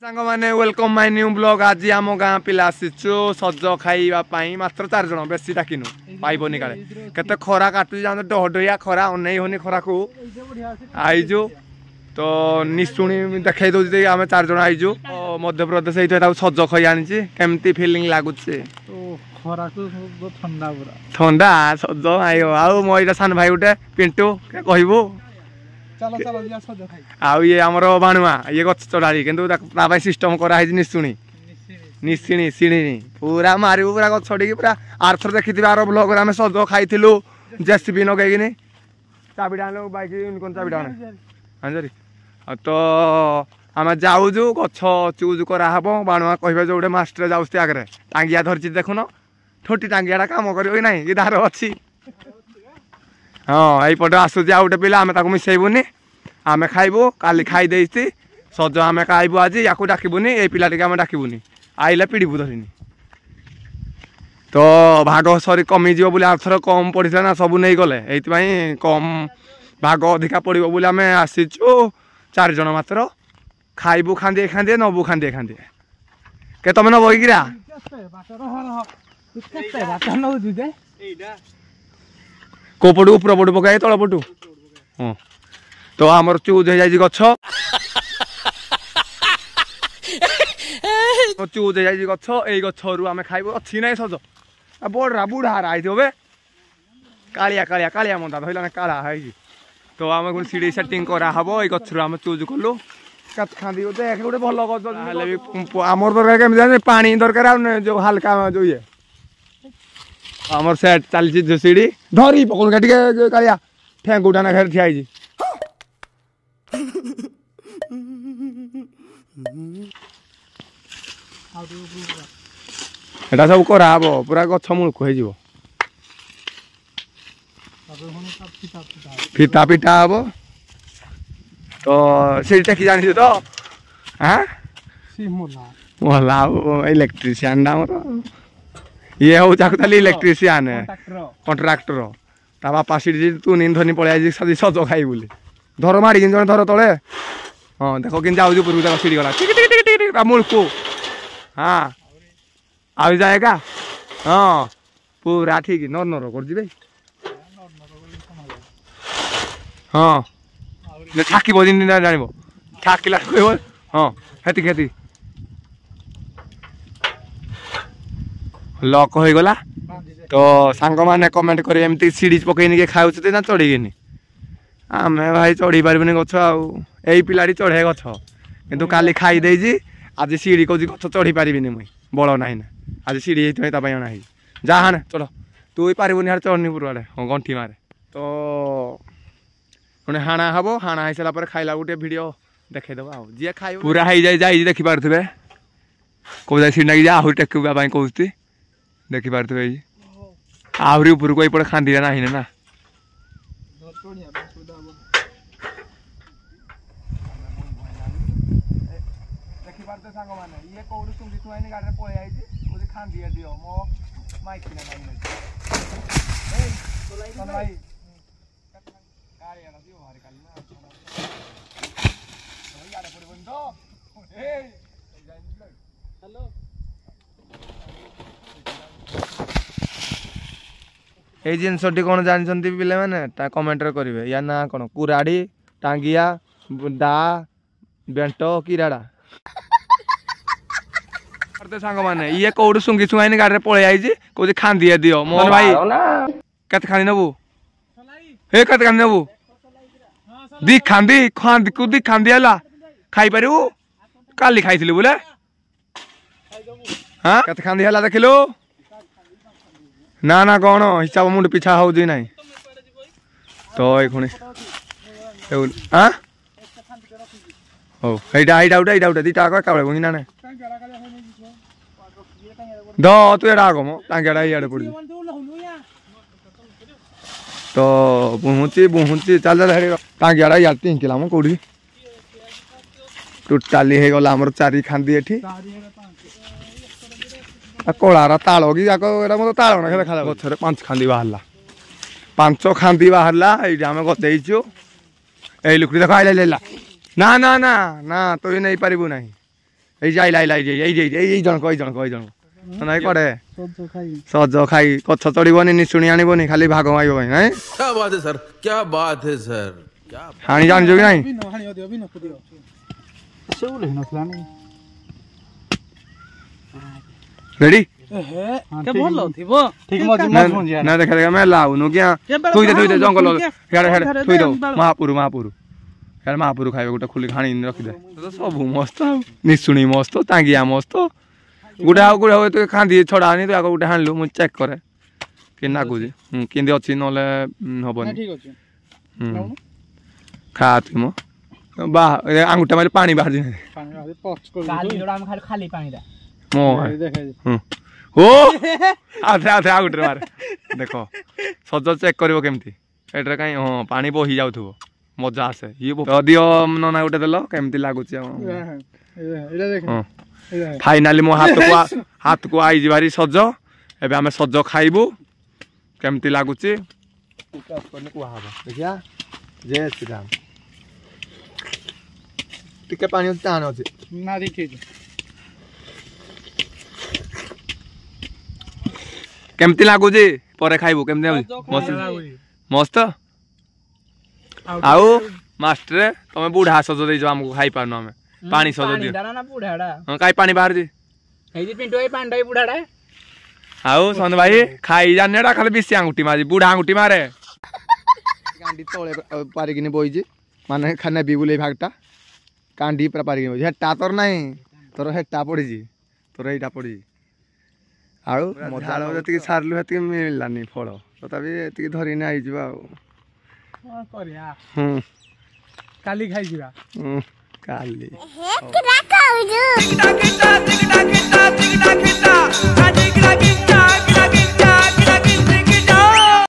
सांग माने welcome my new blog. आज आम गाँ पिला आसीचु सज खाइबा मात्र 4 जन बेसी डाकिनु पाइबनी काले केते खरा काटु जान डहडया खरा अनै होनी खरा को आइजु तो निशुणी देखाई दउछि आमे 4 जन आइजु मध्य प्रदेश एइते ता सज खई आनिछि केमती फीलिंग लागुछि तो खरा को ठंडा पूरा ठंडा सज आयो आउ मोइरा सान भाई उठे पिंटू के कहिबो चलो चलो या सज खाई आउ ये हमरो बाणुआ ये गछ चढ़ाई किंतु ता भाई सिस्टम करा है निशुणी निशिणी सिणी पूरा मारिबो पूरा गछ छडी पूरा आरथर देखिथिबा आरो ब्लॉग रे हमें सज खाइथिलु जेसीबी नगेगिनी चाबी डालो बाइक कोन चाबी डाने हांजरी तो आम जाऊजु गछ चूज करा हबो बाणुआ कहबे जोडे मास्टर जाउस्ते आगरे टांगिया धरछि देखुनो ठोटी टांगियाडा काम करियो नहीं कि धार अछि हाँ यही पटे आसुची आ गोटे पिला आम मिसेबुनि आम खाइबू काली खाई देती सज आम खाइबू आज या डाकबुनि ये पिला आम डाकबुनि आइले पीड़बू धरिनी तो भाग सरी कमिज बोली आरथर कम पड़ा ना सब नहीं गले ये कम भाग अधिका पड़ो बोली आम आसीचु 4 जन मात्र खाइबू खांदिए खांदिए नबू खांदिए खांदिए के तुम नब किरा को पटू ऊपर पटू पकाए तल पटू हाँ तो आमर चूज हो जाए गछ चूज हो जाए गछ ये गछरू आम खाइबू अच्छी ना सज बड़ा बुढ़ा आई थे कालिया कालिया कालिया मंदा धरला काला है तो आम गोटे सीढ़ी सेटिंग करा हम ये गछरू आम चूज कलु खाँदी देख गोटे भल गछ आमर दरकार केमी पानी दरकार जो हल्का जो ये आमर सेट चलती सीढ़ी धरी पकड़ के कालिया ठेंगुटा ना खेर ठिया एटा सब करा हबो पूरा गछ मुल्क हो फिटा पिटा हबो तो सीढ़ी टेकी जानी तो हाँ मोला इलेक्ट्रीशियन ये हूँ ताली इलेक्ट्रीशियन कंट्राक्टर ता बापा सीढ़ी तू नी धनी पलि सज खाई बोली धर मारी जन धर तले हाँ देख कि जाऊँ ऊपर सीढ़ी गला मुल्क हाँ आ जाएगा हाँ पूरा ठीक नर नर कर हाँ ठाक जान ठाकिला हाँ हेती हेती लक हो गला तो सांग मैंने कमेंट कर एमती सीढ़ी पकईनि खाऊ ना चढ़ीनि आम भाई चढ़ी पार्बनी गछ आई पिलाटी चढ़े गछ किंतु काली खाई देजी आज सीढ़ी कौच गछ चढ़ी पारि मुई बल ना ना आज सीढ़ी अना जा हाँ चढ़ तू ही पार्बनी हार चढ़नी पूरा हाँ गंठी मारे तो पुणे हाणा हम हाणा हो सारा खाइला गोटे भिड देखद जी खाई पूरा हो जाए देखिपे कौ जाए सीढ़ी जा आहरी टेकवाई कहती देखिपे आहरी उपरको ये खांदी ना ना ये जिनसटी कौन जानते पिले मैंने कमेंट करेंगे या ना कौन कुराड़ी टांगिया दा बेंट किराड़ा सांग मैंने ये कौट सुंगी सुंगाई गाड़ी पलि आई कौन खांदी दियो मोहन भाई कत खांदी नबू हे कत खांदी नबू दी खांदी खांदी को दी खांदी है खाई पारू काली खाई बोले हाँ कत खांदी है देख लो ना ना कौन हिसाब मुंड पिछा हो ना तो ये खुणी हाँ हो एटा उठा दीटा आगे का ना ना द तू एटा आग मो टांगियाटा इे पड़ तो बुहुची चल चल टांगियाटा इे टिंकिला मो कौटी टोटाली हो गला आमर 4 खांदी एठी कलार ताल कि मत ताल ना देखा गचर 5 खांदी बाहर 5 खांदी बाहर ये आम गदेचु ये लुकड़ी देख आइला ना ना ना ना तो ये नहीं पारू ना এই যাই লাই লাই এই জଣକ ନାଇଁ କୁଆଡ଼େ ସଜ ଖାଇ ଗଛ ଚଢିବନି ନିଶୁଣି ଆଣିବନି ଖାଲି ଭାଗ ମାଇବ ପାଇଁ ନାଇଁ ହାଣି ଜାଣିଛୁ କି ନାଇଁ ରେଡି ନା ଦେଖା ଦେଖା ମେ ଲାଉନୁ କିଆ ଥୁଇଦେ ଜଙ୍ଗଲ ହେଡେ ଥୁଇଦ ମହାପୁରୁ ହେଡେ ମହାପୁରୁ ଖାଇବେ ଗୋଟେ ଖୋଲି ହାଣି ରଖିଦେ ସବୁ ମସ୍ତ ଆଉ ନିଶୁଣି ମସ୍ତ ତାଙ୍ଗିଆ ମସ୍ତ ଗୋଟେ ଆଉ ତୁ ଖାନ୍ଦି ଛଡା ଆଣି ତୁ ଆଗ ଗୋଟେ ହାଣିଲୁ ମୁଁ ଚେକ୍ କରେ କି ନାଗୁଛି କେମିତି ଅଛି ନହେଲେ ହବନି ଖା ତୁ ମ ବା ଆଙ୍ଗୁଠା ମାରି ପାଣି ବାହାରି ଓ ଆଉଥରେ ଆଉ ଗୋଟେ ମାରେ ଦେଖ ସଜ ଚେକ୍ କରିବ କେମିତି ଏଟାରେ କାଇଁ ହଁ ପାଣି ବୋହି ଯାଉଥିବ ମଜା ଆସେ ଇଏ ଦିଅ ନନା ଗୋଟେ ଦେଲ କେମିତି ଲାଗୁଛି ଆଉ फाइनाली मो हाथ को आई भारी सज एबे आमे सज खाइबू केमती लागुची देखिया जय श्री राम टिके पानी तान अछि ना देखि केमती लागुची परे खाइबू केमती मस्त मस्त आउ मास्टर तमे बूढ़ा सज दे जो हमको खाइ पानो हमें पानी सज दियो हां काई पानी बाहर जी हेई पिंटो ए पांडा ए बुढ़ाडा आउ सन भाई खाई जानेडा खाली बिसी अंगुठी मारी बुढ़ा अंगुठी मारे कांडी तोळे पारी किने बोइजी माने खाने बिबुले भागटा कांडी पर पारी किने हेटा तोर नाही तोर हेटा पड़ी जी तोर एटा पड़ी आउ मजाळ जति सारलु हेति मिललानी फळ तथापि एति धरिने आइ जिबा आउ करिया काली खाइ जिबा काली